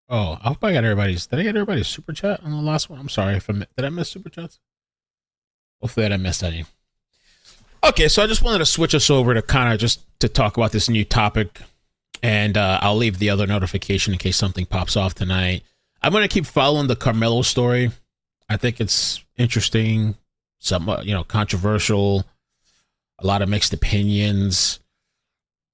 Oh, I hope I got everybody's. Did I get everybody's super chat on the last one? I'm sorry if did I miss super chats? Hopefully I didn't miss any. Okay, so I just wanted to switch us over to kind of just to talk about this new topic, and I'll leave the other notification in case something pops off tonight. I'm going to keep following the Carmelo story. I think it's interesting, somewhat, controversial, a lot of mixed opinions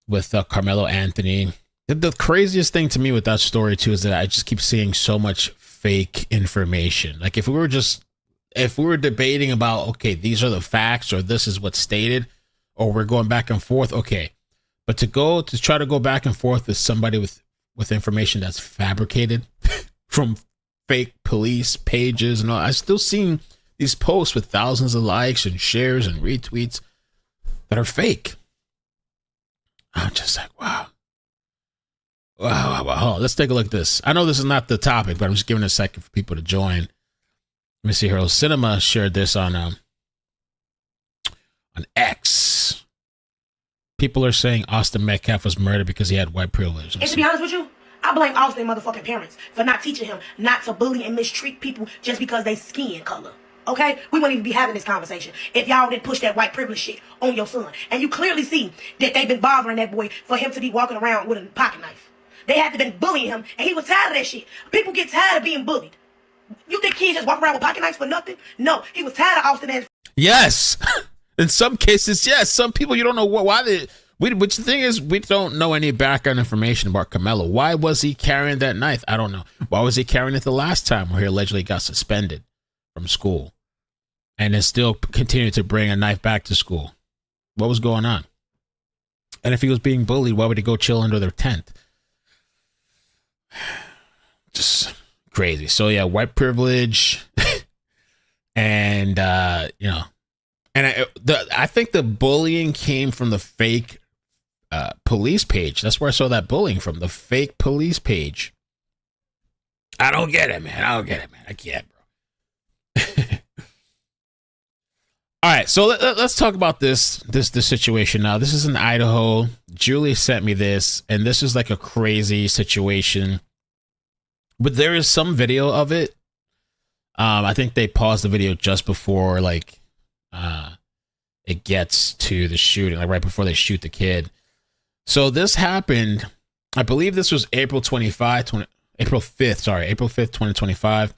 with Carmelo Anthony. The craziest thing to me with that story too is that I just keep seeing so much fake information. Like if we were debating about, okay, these are the facts or this is what's stated, or we're going back and forth, okay. But to try to go back and forth with somebody with information that's fabricated from fake police pages and all, I still seen these posts with thousands of likes and shares and retweets that are fake. I'm just like, wow. Wow. Let's take a look at this. I know this is not the topic, but I'm just giving it a second for people to join. Let me see here. Cinema shared this on X. People are saying Austin Metcalf was murdered because he had white privilege. And to be honest with you, I blame Austin motherfucking parents for not teaching him not to bully and mistreat people just because they skin color. Okay? We wouldn't even be having this conversation if y'all didn't push that white privilege shit on your son. And you clearly see that they've been bothering that boy for him to be walking around with a pocket knife. They had to been bullying him, and he was tired of that shit. People get tired of being bullied. You think kids just walk around with pocket knives for nothing? No, he was tired of Austin and... Yes. In some cases, yes. Some people, you don't know why they... Which the thing is, we don't know any background information about Carmelo. Why was he carrying that knife? I don't know. Why was he carrying it the last time where he allegedly got suspended from school and then still continued to bring a knife back to school? What was going on? And if he was being bullied, why would he go chill under their tent? Just crazy. So yeah, white privilege, and I think the bullying came from the fake police page. That's where I saw that bullying from, the fake police page. I don't get it, man. I can't, bro. All right, so let's talk about this situation now. This is in Idaho. Julie sent me this, and this is like a crazy situation. But there is some video of it. I think they paused the video just before it gets to the shooting, like right before they shoot the kid. So this happened, I believe this was April 5th, 2025.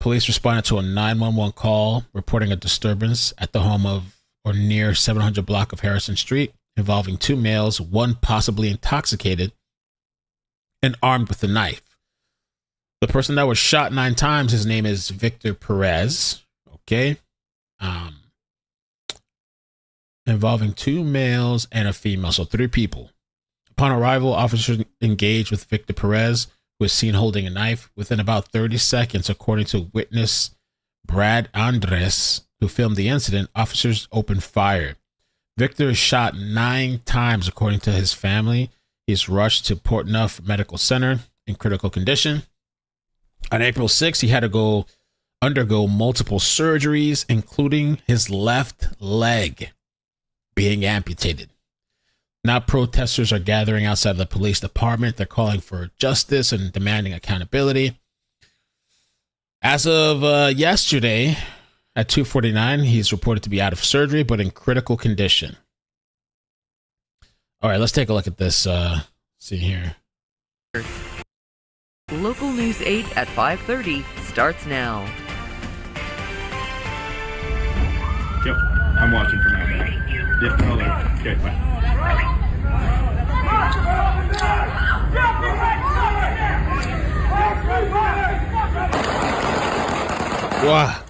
Police responded to a 911 call reporting a disturbance at the home of or near 700 block of Harrison Street involving two males, one possibly intoxicated and armed with a knife. The person that was shot 9 times, his name is Victor Perez. Okay. Involving 2 males and a female, so 3 people. Upon arrival, officers engaged with Victor Perez, who was seen holding a knife. Within about 30 seconds, according to witness Brad Andres, who filmed the incident, officers opened fire. Victor is shot 9 times, according to his family. He's rushed to Portneuf Medical Center in critical condition. On April 6th, he had to undergo multiple surgeries, including his left leg being amputated. Now protesters are gathering outside the police department. They're calling for justice and demanding accountability. As of yesterday at 2:49, he's reported to be out of surgery, but in critical condition. All right, let's take a look at this. See here. Local News 8 at 5:30 starts now. Yep, I'm watching from out there. Yep, hold on. Okay, bye. Wow.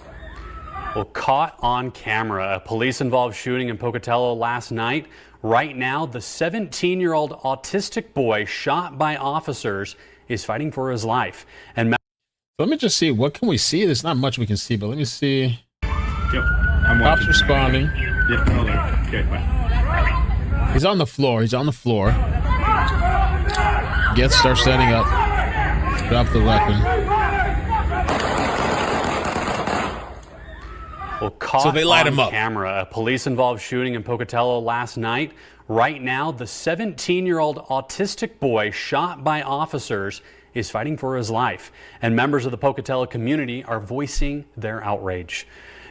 Well, caught on camera, a police-involved shooting in Pocatello last night. Right now, the 17-year-old autistic boy shot by officers is fighting for his life. And let me just see. What can we see? There's not much we can see, but let me see. Yep, I'm Cops watching. responding. Yep, hold on. Okay, bye. He's on the floor. Starts standing up. Drop the weapon. Well, caught So they light on him up. camera, a police-involved shooting in Pocatello last night. Right now, the 17-year-old autistic boy shot by officers is fighting for his life, and members of the Pocatello community are voicing their outrage.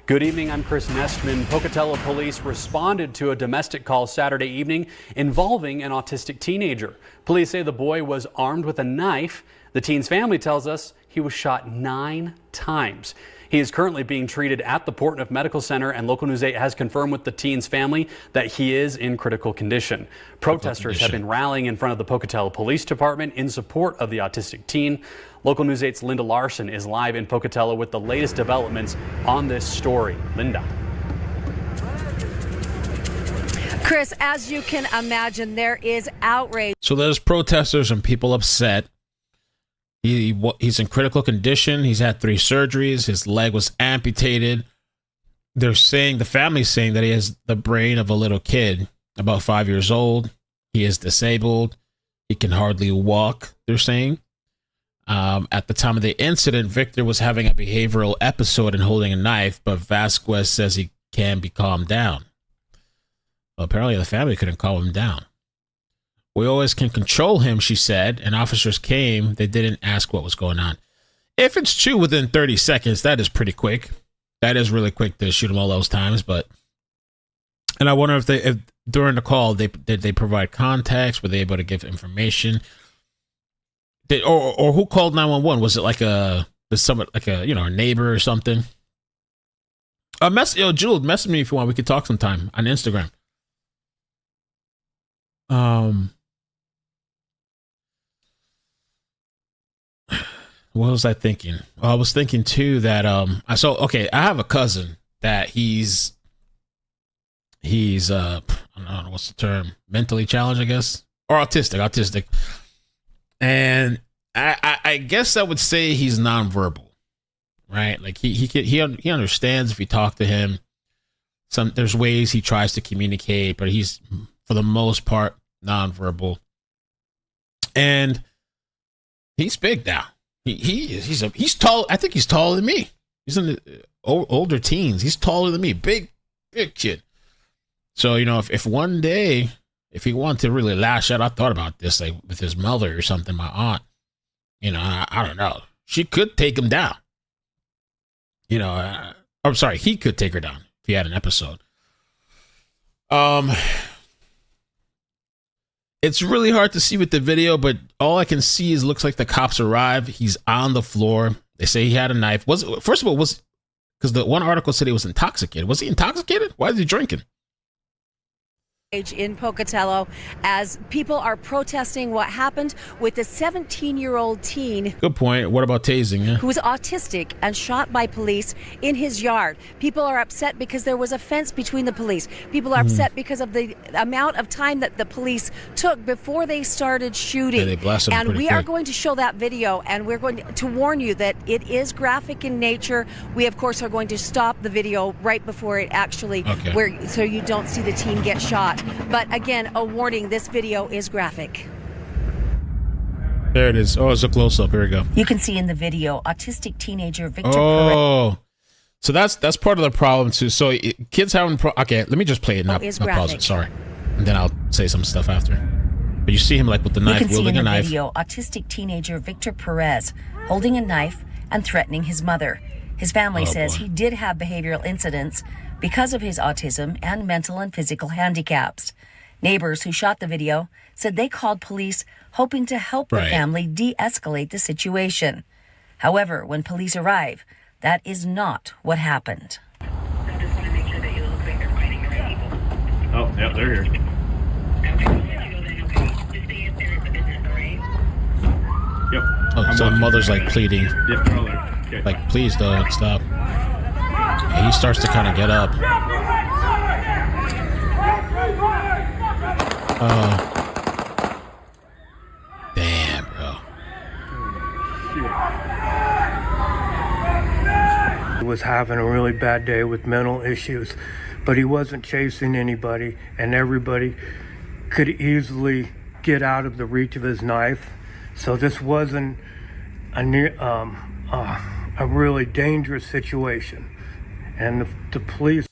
Good evening, I'm Chris Nestman. Pocatello police responded to a domestic call Saturday evening involving an autistic teenager. Police say the boy was armed with a knife. The teen's family tells us he was shot 9 times. He is currently being treated at the Portneuf Medical Center, and Local News 8 has confirmed with the teen's family that he is in critical condition. Protesters have been rallying in front of the Pocatello Police Department in support of the autistic teen. Local News 8's Linda Larson is live in Pocatello with the latest developments on this story. Linda. Chris, as you can imagine, there is outrage. So there's protesters and people upset. He's in critical condition. He's had 3 surgeries. His leg was amputated. They're saying, the family's saying, that he has the brain of a little kid, about 5 years old. He is disabled. He can hardly walk, they're saying. At the time of the incident, Victor was having a behavioral episode and holding a knife, but Vasquez says he can be calmed down. Well, apparently the family couldn't calm him down. We always can control him, she said, and officers came. They didn't ask what was going on. If it's true within 30 seconds, that is pretty quick. That is really quick to shoot him all those times. And I wonder if during the call, did they provide context? Were they able to give information? Or who called 911? Was it like a neighbor or something? Jules, message me if you want. We could talk sometime on Instagram. What was I thinking? Well, I was thinking too that I have a cousin that he's I don't know what's the term, mentally challenged, I guess, or autistic, and I guess I would say he's nonverbal, right? Like he understands if you talk to him. There's ways he tries to communicate, but he's for the most part nonverbal, and he's big now. He's tall. I think he's taller than me. He's in the older teens. He's taller than me. Big kid. So, if one day, if he wanted to really lash out, I thought about this, like with his mother or something, my aunt, I don't know. She could take him down. I'm sorry. He could take her down if he had an episode. It's really hard to see with the video, but all I can see is looks like the cops arrive. He's on the floor. They say he had a knife. First of all, because the one article said he was intoxicated. Was he intoxicated? Why is he drinking? In Pocatello as people are protesting what happened with a 17-year-old teen. Good point. What about tasing? Yeah? Who was autistic and shot by police in his yard. People are upset because there was a fence between the police. People are upset because of the amount of time that the police took before they started shooting. Yeah, they blasted him and pretty we are quick. going to show that video, and we're going to warn you that it is graphic in nature. We, of course, are going to stop the video right before it actually, so you don't see the teen get shot. But again, a warning, this video is graphic. There it is. Oh, it's a close-up. Here we go. You can see in the video, autistic teenager Victor Perez. Oh, so that's part of the problem too. So kids having okay, let me just play it, not pause it. Sorry, and then I'll say some stuff after. But you see him like with the knife, wielding a knife. You can see in the video, autistic teenager Victor Perez holding a knife and threatening his mother. His family says he did have behavioral incidents because of his autism and mental and physical handicaps. Neighbors who shot the video said they called police hoping to help the family de-escalate the situation. However, when police arrive, that is not what happened. Oh, yeah, they're here. Yep. Oh, so the mother's like pleading. Yep, they're all there. Okay. Like, please don't stop. And he starts to kind of get up. Damn, bro. He was having a really bad day with mental issues, but he wasn't chasing anybody, and everybody could easily get out of the reach of his knife. So this wasn't a really dangerous situation. And the police...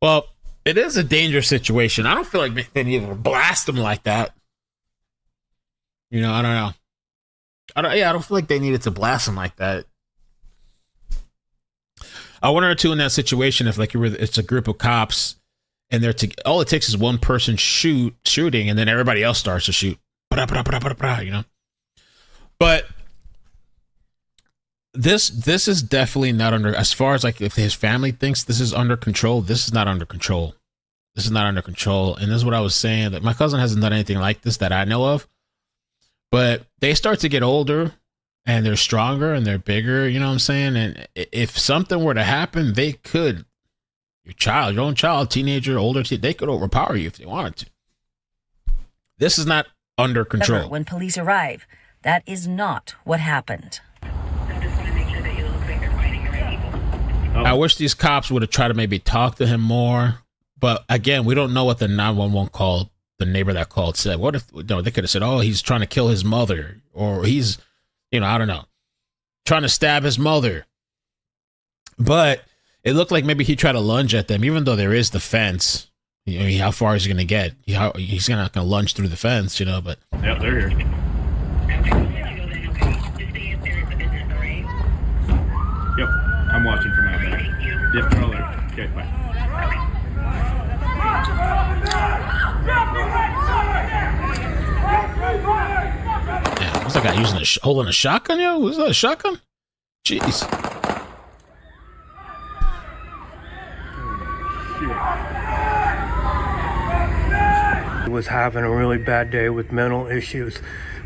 Well, it is a dangerous situation. I don't feel like they need to blast him like that. I don't know. I don't feel like they needed to blast him like that. I wonder too in that situation if like it's a group of cops and all it takes is one person shooting and then everybody else starts to shoot. You know. But this is definitely not under, as far as like if his family thinks this is under control, this is not under control. This is not under control. And this is what I was saying, that my cousin hasn't done anything like this that I know of. But they start to get older and they're stronger and they're bigger, you know what I'm saying? And if something were to happen, they could, your own child, teenager, older, they could overpower you if they wanted to. This is not under control. When police arrive, that is not what happened. I wish these cops would have tried to maybe talk to him more. But again, we don't know what the 911 call, the neighbor that called said. What if, they could have said, oh, he's trying to kill his mother, or he's, I don't know, trying to stab his mother. But it looked like maybe he tried to lunge at them, even though there is the fence. How far is he going to get? He's not going to lunge through the fence, but. Yep, they're here. Yep, I'm watching from out there. Yep, they're all there. Okay, bye. Yeah, what's that guy using holding a shotgun? Was that a shotgun? Jeez. He was having a really bad day with mental issues,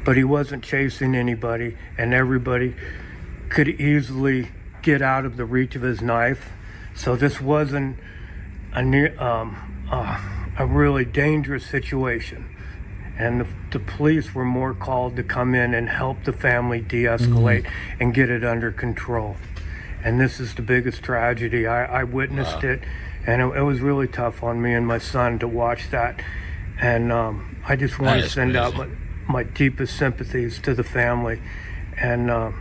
but he wasn't chasing anybody, and everybody could easily get out of the reach of his knife. So this wasn't a really dangerous situation. And the police were more called to come in and help the family de-escalate and get it under control. And this is the biggest tragedy. I witnessed it, and it was really tough on me and my son to watch that. And I just want to send out my deepest sympathies to the family. And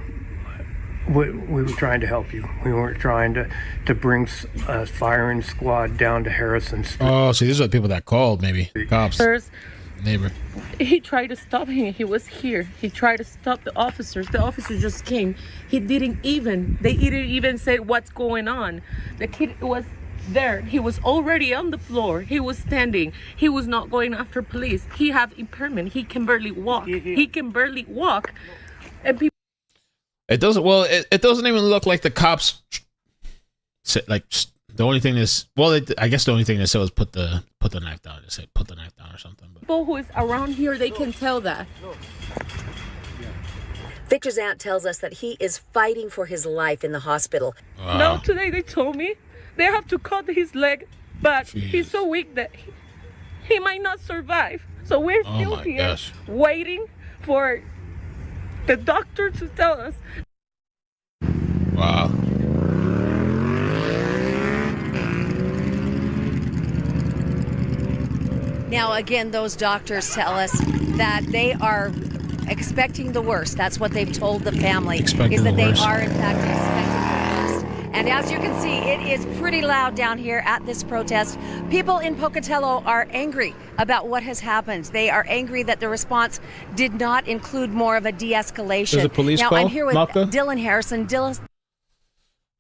we were trying to help you. We weren't trying to bring a firing squad down to Harrison Street. Oh, see, these are the people that called, maybe. Cops. Neighbor. He tried to stop him. He was here. He tried to stop the officers. The officers just came. They didn't even say what's going on. The kid was there. He was already on the floor. He was standing. He was not going after police. He have impairment. He can barely walk. He can barely walk. And people. It doesn't. Well, it doesn't even look like the cops. Like the only thing is, I guess the only thing they said was put the knife down. They said put the knife down or something. But. People who is around here, they can tell that. Victor's aunt tells us that he is fighting for his life in the hospital. Wow. No, today they told me they have to cut his leg, but he's so weak that he might not survive. So we're still here waiting for the doctor to tell us. Wow. Now, again, those doctors tell us that they are expecting the worst. That's what they've told the family, is that they are, in fact, expecting the worst. And as you can see, it is pretty loud down here at this protest. People in Pocatello are angry about what has happened. They are angry that the response did not include more of a de-escalation. There's a police now, call, I'm here with Malka? Dylan Harrison.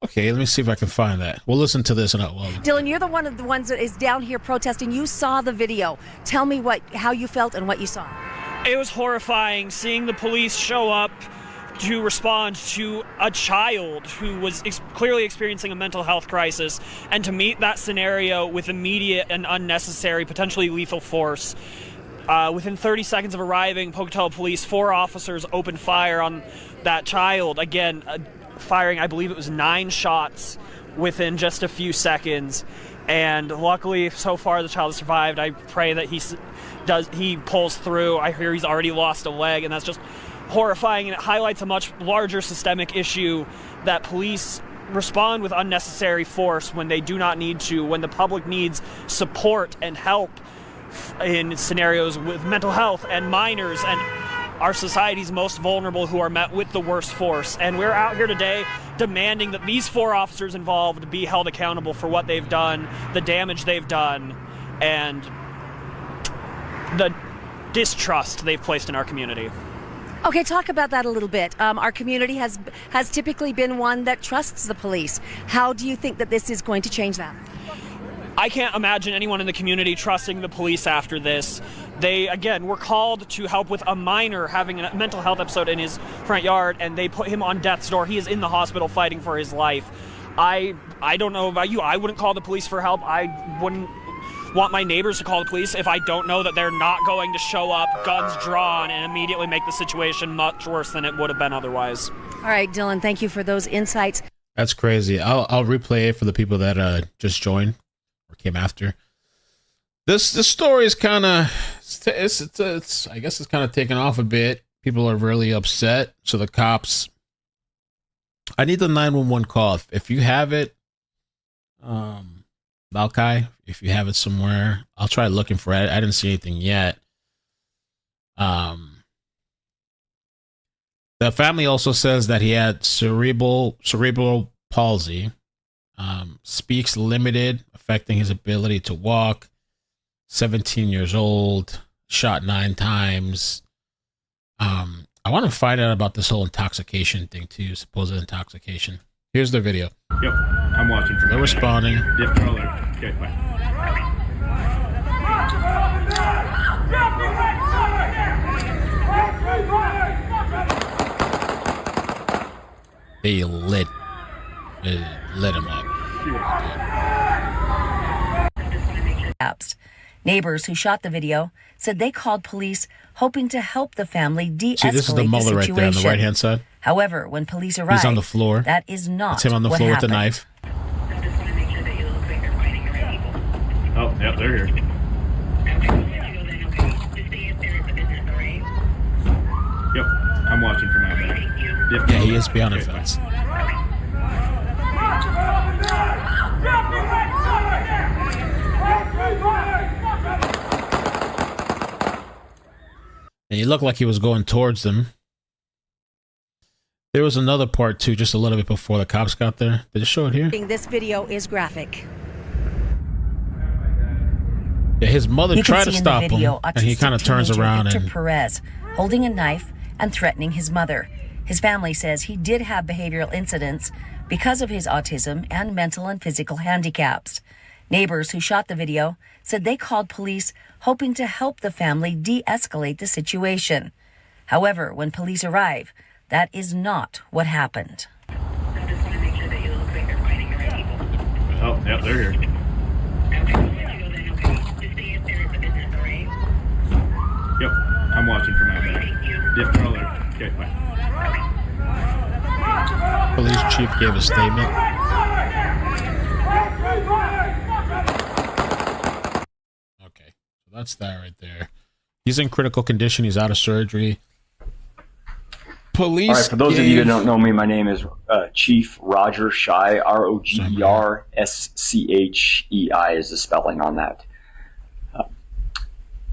Okay, let me see if I can find that. We'll listen to this. Dylan, you're one of the ones that is down here protesting. You saw the video. Tell me how you felt and what you saw. It was horrifying seeing the police show up to respond to a child who was clearly experiencing a mental health crisis, and to meet that scenario with immediate and unnecessary, potentially lethal force. Within 30 seconds of arriving, Pocatello police, 4 officers opened fire on that child. Again, firing, I believe it was 9 shots within just a few seconds. And luckily, so far, the child has survived. I pray that he pulls through. I hear he's already lost a leg, and that's just horrifying, and it highlights a much larger systemic issue that police respond with unnecessary force when they do not need to, when the public needs support and help in scenarios with mental health and minors and our society's most vulnerable, who are met with the worst force. And we're out here today demanding that these 4 officers involved be held accountable for what they've done, the damage they've done, and the distrust they've placed in our community. Okay, talk about that a little bit. Our community has typically been one that trusts the police. How do you think that this is going to change that? I can't imagine anyone in the community trusting the police after this. They, again, were called to help with a minor having a mental health episode in his front yard, and they put him on death's door. He is in the hospital fighting for his life. I don't know about you. I wouldn't call the police for help. I wouldn't want my neighbors to call the police if I don't know that they're not going to show up, guns drawn, and immediately make the situation much worse than it would have been otherwise. All right, Dylan, thank you for those insights. That's crazy. I'll replay it for the people that just joined or came after. This story is kind of it's I guess it's kind of taken off a bit. People are really upset. So the cops. I need the 911 call if you have it. Balkai, if you have it somewhere, I'll try looking for it. I didn't see anything yet. The family also says that he had cerebral palsy, speaks limited, affecting his ability to walk, 17 years old, shot 9 times. I want to find out about this whole intoxication thing too, supposed intoxication. Here's the video. Yep, I'm watching from They're responding. Yep, alert. Okay, bye. They lit him up. Neighbors who shot the video said they called police hoping to help the family de-escalate See, this is the Muller right there on the right-hand side. However, when police arrived, he's on the floor. That is not It's him on the floor happened. with the knife. Oh, yep, they're here. Yep, I'm watching from out there. Yep, Yeah, he is beyond the fence. And he looked like he was going towards them. There was another part too, just a little bit before the cops got there. Did it show it here? This video is graphic. Yeah, his mother You can tried see to in the stop him, video, and he autistic kind of turns teenager around Victor and Perez holding a knife and threatening his mother. His family says he did have behavioral incidents because of his autism and mental and physical handicaps. Neighbors who shot the video said they called police hoping to help the family de-escalate the situation. However, when police arrive, that is not what happened. Oh, yep, they're here. Yep, I'm watching from out there. Yep, alert. Okay, bye. police chief gave a statement. Okay, so that's that right there. He's in critical condition. He's out of surgery. Police. All right, for those of you that don't know me, my name is Chief Roger Schei, R-O-G-E-R-S-C-H-E-I is the spelling on that.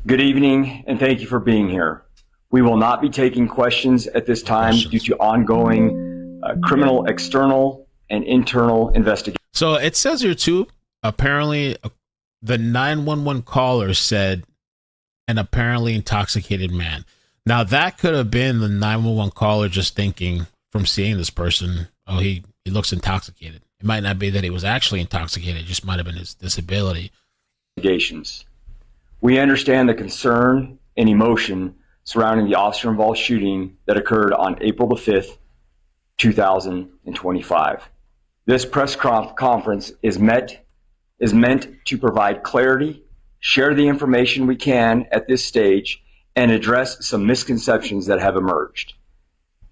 Good evening, and thank you for being here. We will not be taking questions at this time due to ongoing criminal external and internal investigation. So it says here too, apparently the 911 caller said an apparently intoxicated man. Now, that could have been the 911 caller just thinking from seeing this person, oh, he looks intoxicated. It might not be that he was actually intoxicated. It just might have been his disability. We understand the concern and emotion surrounding the officer-involved shooting that occurred on April the 5th, 2025. This press conference is meant to provide clarity, share the information we can at this stage, and address some misconceptions that have emerged.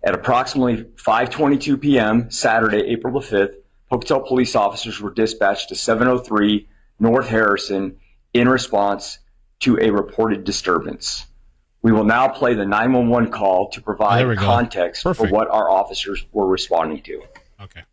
At approximately 5:22 p.m. Saturday, April the 5th, Pocatello police officers were dispatched to 703 North Harrison in response to a reported disturbance. We will now play the 911 call to provide context for what our officers were responding to. Okay.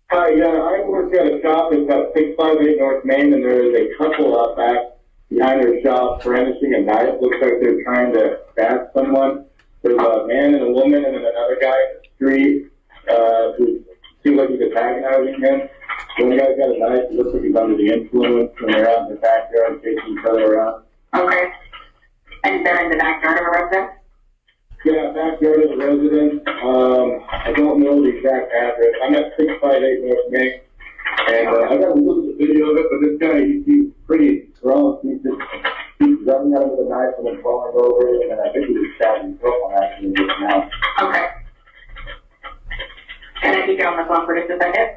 Hi, I work at a shop that's at 658 North Main, and there is a couple out back behind their shop brandishing a knife. Looks like they're trying to stab someone. There's a man and a woman and then another guy in the street who seems like he's antagonizing him. One guy's got a knife. It looks like he's under the influence, and they're out in the backyard chasing each other around. Okay. And they're in the backyard of a residence? Yeah, backyard of the residence. I don't know the exact address. I'm at 658 North Main, and I got a look at the video of it, but this guy, he's pretty grown. He's running out with a knife and then falling over it, and I think he was stabbing himself on accident just now. Okay. Can I keep you on the phone for just a second?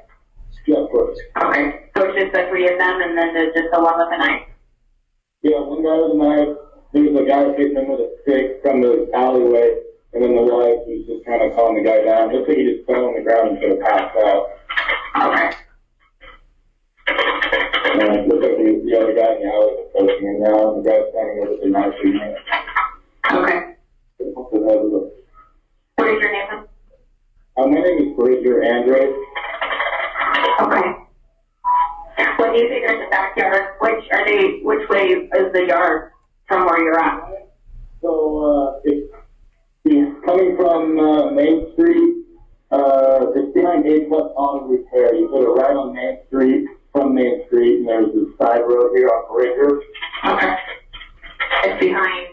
Yeah, of course. Okay. So it's just the three of them, and then there's just the one with a knife? Yeah, one guy with a knife. There was a guy hitting him with a stick from the alleyway, and then the wife was just kind of calming the guy down. Looks like he just fell on the ground and sort of passed out. Okay. And it looks like the other guy in the alley is approaching him now, and the guy's standing there with the knife shooting him. Okay. What is your name? My name is Bridger Andre. Okay. When you say they're in the backyard, which way is the yard from where you're at? So, he's coming from Main Street. It's behind A Plus Auto Repair. You put it right on Main Street, from Main Street, and there's this side road here on Bridger. Okay. It's behind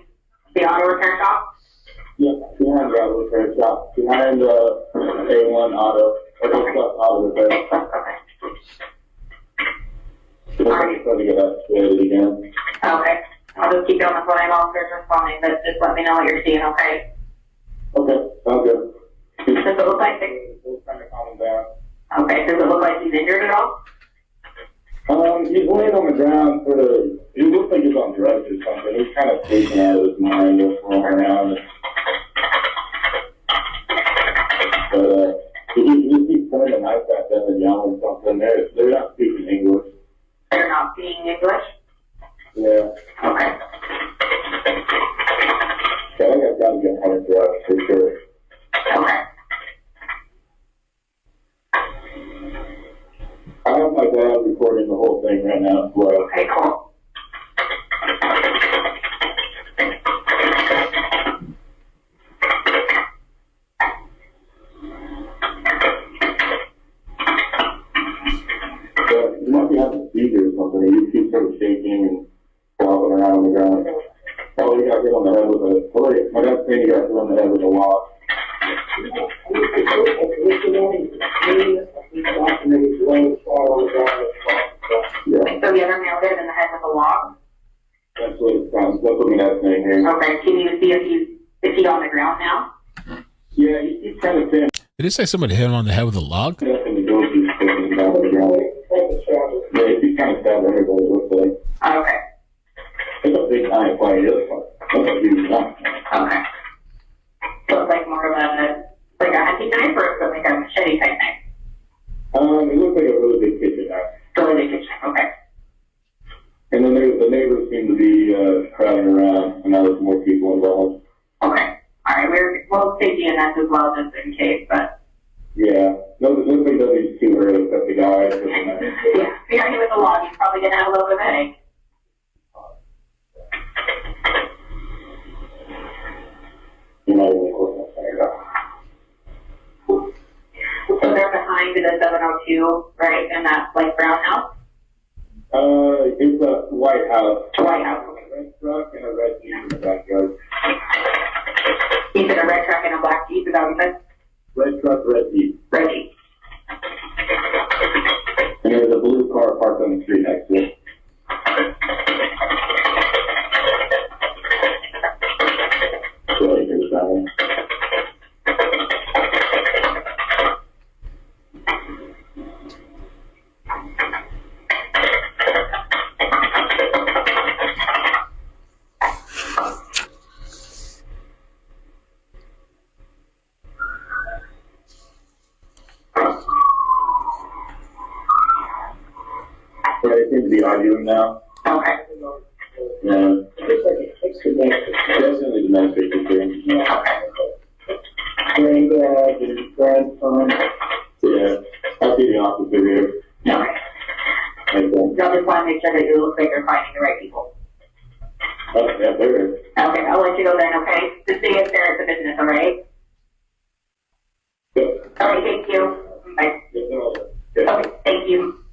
the auto repair shop? Yeah, behind the auto repair shop. Behind A1 Auto, or A Plus Auto Repair. Okay. So I'm trying to get that situated again. Okay. I'll just keep you on the phone. I have officers responding, but just let me know what you're seeing, okay? Okay, sounds good. Does it look like We'll try to calm him down. Okay, does it look like he's injured at all? He's laying on the ground sort of, he looks like he's on drugs or something. He's kind of taken out of his mind, just rolling around. But, he keeps pointing a knife at them and yelling something. They're not speaking English. They're not speaking English? Yeah. Okay. So I think I've got to get hard drugs for sure. Okay. I have my dad recording the whole thing right now as well. Okay, cool. He might be having a seizure or something. He's sort of shaking and flopping around on the ground. Oh, he got hit on the head with a, my dad's saying he got hit on the head with a log. Yeah. So you ever nailed it in the head with a log? That's what it sounds. That's what my dad's saying here. Okay. Can you see if he's on the ground now? Yeah, he's kind of saying. Did it say somebody hit him on the head with a log? Yeah, he's kind of stabbing everybody, looks like. Okay. It's a big knife fight. That's a huge knife. Okay. So it's like more of a hunting knife or something like a machete type knife? It looks like a really big kitchen knife. Really big kitchen, okay. And then the neighbors seem to be crowding around, and now there's more people involved. Okay. All right. We'll take DNS as well, just in case, but. Yeah. Nobody does these too early except the guy. Yeah. If you're with a log, you're probably going to have a little bit of a headache. You might even quit that. So they're behind the 702, right? And that's like brown house? It's a White House. White House. A red truck and a red Jeep in the backyard. You said a red truck and a black Jeep, is that what you said? Red truck, red Jeep. Red Jeep. And there's a blue car parked on the street next to it. So here's that one. Yeah, they seem to be arguing now. Okay. Yeah. Definitely domestic experience. Granddad and grandson. Yeah. I'll see the officer here. Okay. Okay. Y'all just want to make sure that you look like you're finding the right people. Oh, yeah, there it is. Okay, I'll let you go then, okay? Just stay up there at the business, all right? Okay, thank you. Bye. Okay, thank you.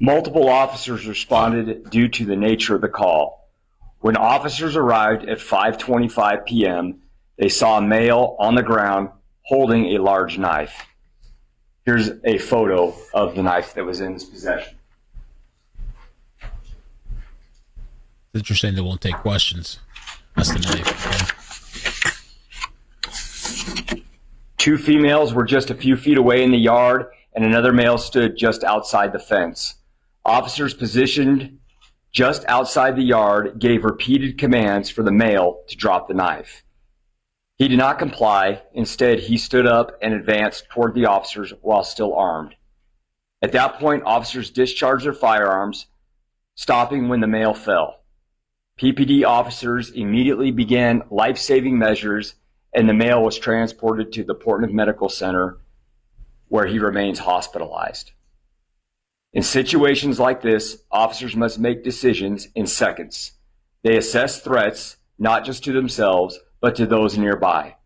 Multiple officers responded due to the nature of the call. When officers arrived at 5:25 p.m., they saw a male on the ground holding a large knife. Here's a photo of the knife that was in his possession. That you're saying they won't take questions. That's the knife. Okay? Two females were just a few feet away in the yard, and another male stood just outside the fence. Officers positioned just outside the yard gave repeated commands for the male to drop the knife. He did not comply. Instead, he stood up and advanced toward the officers while still armed. At that point, officers discharged their firearms, stopping when the male fell. PPD officers immediately began life-saving measures, and the male was transported to the Portland Medical Center, where he remains hospitalized. In situations like this, officers must make decisions in seconds. They assess threats, not just to themselves, but to those nearby.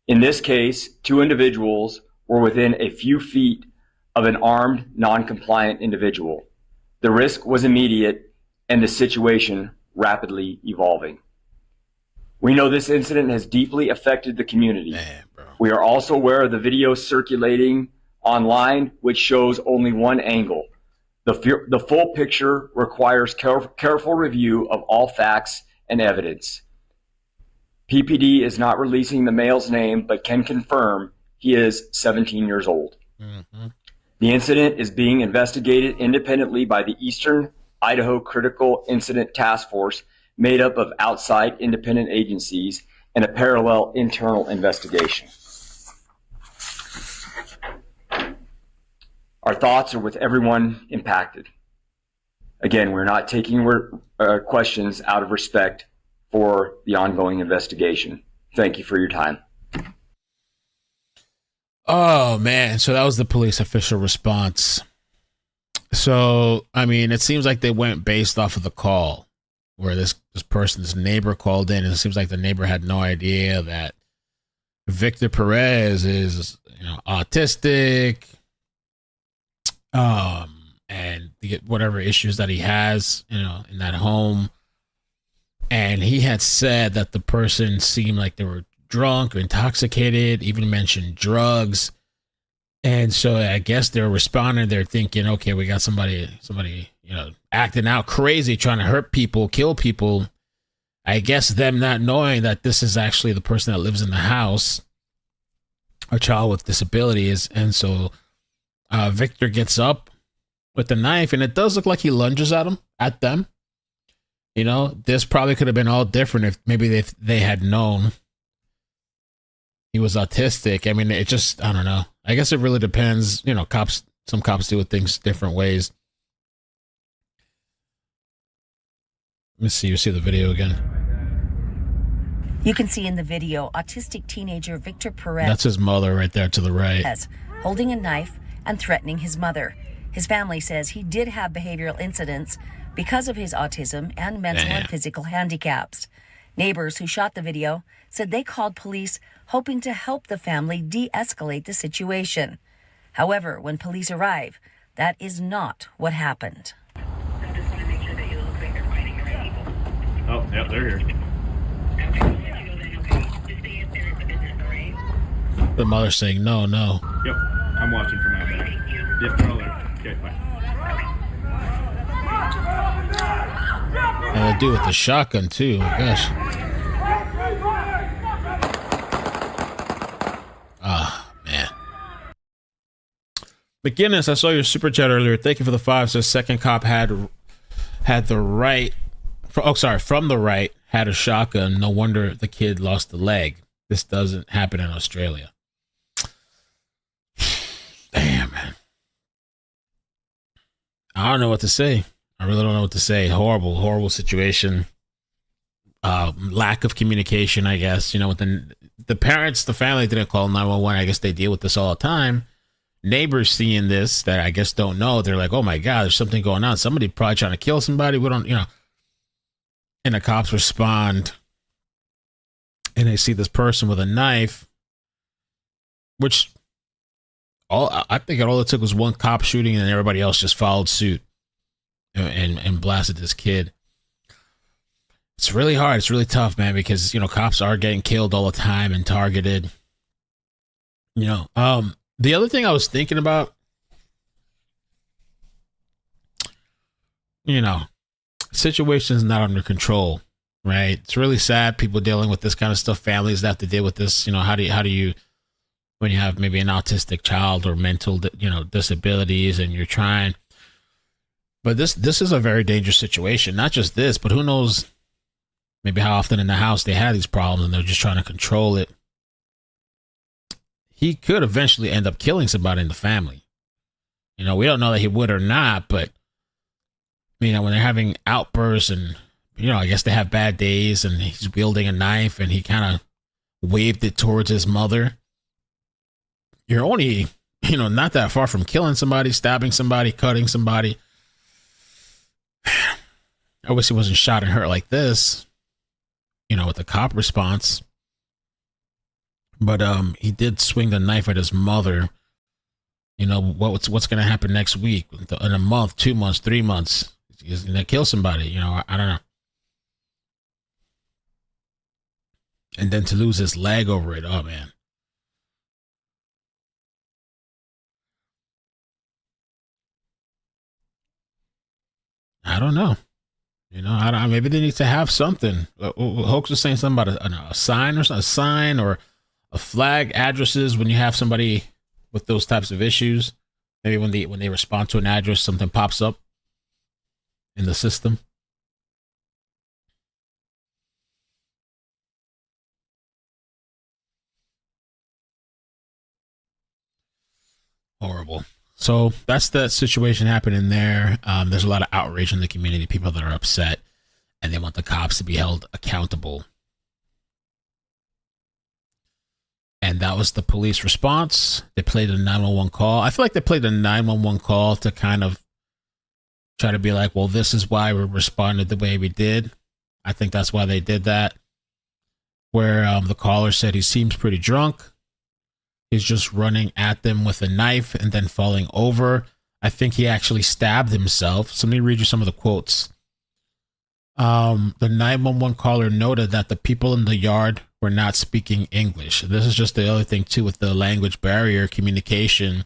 In this case, two individuals were within a few feet of an armed, non-compliant individual. The risk was immediate and the situation rapidly evolving. We know this incident has deeply affected the community. We are also aware of the video circulating online, which shows only one angle. The full picture requires careful review of all facts and evidence. PPD is not releasing the male's name, but can confirm he is 17 years old. Mm-hmm. The incident is being investigated independently by the Eastern Idaho Critical Incident Task Force, made up of outside independent agencies and a parallel internal investigation. Our thoughts are with everyone impacted. Again, we're not taking questions out of respect for the ongoing investigation. Thank you for your time. Oh, man. So that was the police official response. So, I mean, it seems like they went based off of the call where this person's neighbor called in, and it seems like the neighbor had no idea that Victor Perez is, autistic, and whatever issues that he has, in that home. And he had said that the person seemed like they were drunk or intoxicated, even mentioned drugs. And so I guess they're responding. They're thinking, okay, we got somebody, acting out crazy, trying to hurt people, kill people. I guess them not knowing that this is actually the person that lives in the house, a child with disabilities. And so Victor gets up with the knife, and it does look like he lunges at them. This probably could have been all different if maybe they had known he was autistic. I mean, I don't know. I guess it really depends. Some cops do things different ways. Let me see. You see the video again. You can see in the video autistic teenager Victor Perez. That's his mother right there to the right. Holding a knife and threatening his mother. His family says he did have behavioral incidents because of his autism and mental and physical handicaps. Neighbors who shot the video said they called police hoping to help the family de-escalate the situation. However, when police arrive, that is not what happened. Oh, yep, they're here. The mother's saying, no. Yep, I'm watching from out there. Yep, they're all there. Okay, bye. And they do with the shotgun, too. Oh, gosh. Ah, man. McGinnis, I saw your super chat earlier. Thank you for the 5. Says second cop had the right. From the right, had a shotgun. No wonder the kid lost the leg. This doesn't happen in Australia. Damn, man. I don't know what to say. I really don't know what to say. Horrible situation. Lack of communication, I guess. With the parents, the family didn't call 911. I guess they deal with this all the time. Neighbors seeing this that I guess don't know. They're like, oh my God, there's something going on. Somebody probably trying to kill somebody. We don't, And the cops respond and they see this person with a knife, which I think all it took was one cop shooting, and everybody else just followed suit and blasted this kid. It's really hard. It's really tough, man, because, cops are getting killed all the time and targeted. The other thing I was thinking about, situation's not under control, right? It's really sad. People dealing with this kind of stuff, families that have to deal with this. How do you, when you have maybe an autistic child or mental, disabilities, and you're trying, but this is a very dangerous situation. Not just this, but who knows, maybe how often in the house they had these problems and they're just trying to control it. He could eventually end up killing somebody in the family. We don't know that he would or not, but when they're having outbursts and, I guess they have bad days, and he's wielding a knife and he kind of waved it towards his mother. You're only, not that far from killing somebody, stabbing somebody, cutting somebody. I wish he wasn't shot and hurt like this, with the cop response. But he did swing the knife at his mother. What's going to happen next week? In a month, 2 months, 3 months, he's going to kill somebody. I don't know. And then to lose his leg over it, oh man. I don't know. Maybe they need to have something. Hoax was saying something about a sign or something, a sign or a flag, addresses when you have somebody with those types of issues. Maybe when they respond to an address, something pops up in the system. Horrible. So that's the situation happening there. There's a lot of outrage in the community, people that are upset, and they want the cops to be held accountable. And that was the police response. They played a 911 call. I feel like they played a 911 call to kind of try to be like, well, this is why we responded the way we did. I think that's why they did that. Where the caller said he seems pretty drunk. He's just running at them with a knife and then falling over. I think he actually stabbed himself. So let me read you some of the quotes. The 911 caller noted that the people in the yard were not speaking English. This is just the other thing too with the language barrier communication.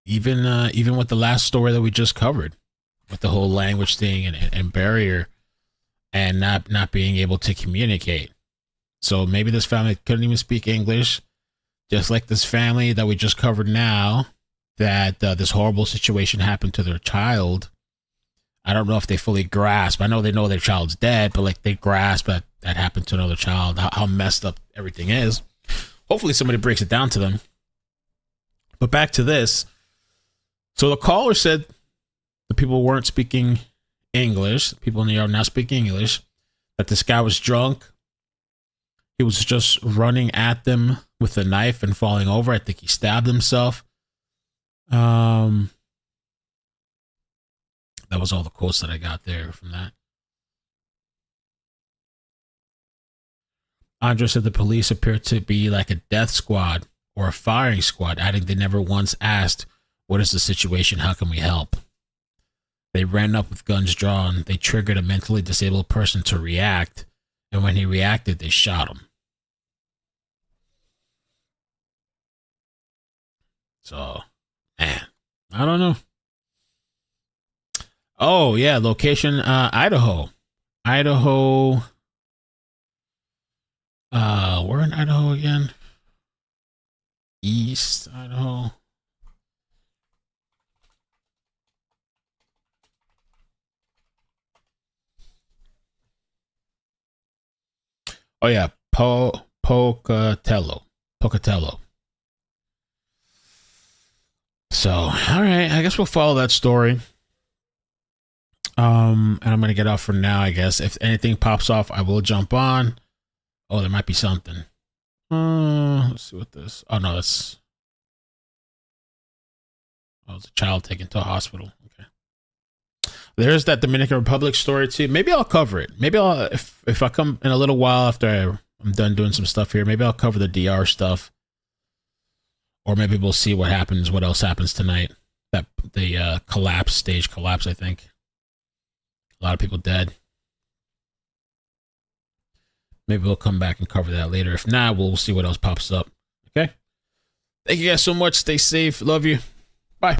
Even with the last story that we just covered, with the whole language thing and barrier, and not being able to communicate. So maybe this family couldn't even speak English, just like this family that we just covered now, that this horrible situation happened to their child. I don't know if they fully grasp. I know they know their child's dead, but like they grasp that happened to another child, how messed up everything is. Hopefully somebody breaks it down to them. But back to this. So the caller said the people weren't speaking English. People in the yard not speaking English. That this guy was drunk. He was just running at them with a knife and falling over. I think he stabbed himself. That was all the quotes that I got there from that. Andres said the police appeared to be like a death squad or a firing squad, adding they never once asked, what is the situation? How can we help? They ran up with guns drawn. They triggered a mentally disabled person to react. And when he reacted, they shot him. So, man, I don't know. Oh, yeah, location, Idaho. Idaho. We're in Idaho again. East Idaho. Oh, yeah, Pocatello. So, all right, I guess we'll follow that story. And I'm going to get off for now, I guess. If anything pops off, I will jump on. Oh, there might be something. Let's see what this... Oh, no, that's... Oh, it's a child taken to a hospital. Okay. There's that Dominican Republic story too. Maybe I'll cover it. Maybe I'll, if I come in a little while after I'm done doing some stuff here, maybe I'll cover the DR stuff. Or maybe we'll see what happens, what else happens tonight. That the stage collapse, I think. A lot of people dead. Maybe we'll come back and cover that later. If not, we'll see what else pops up. Okay? Thank you guys so much. Stay safe. Love you.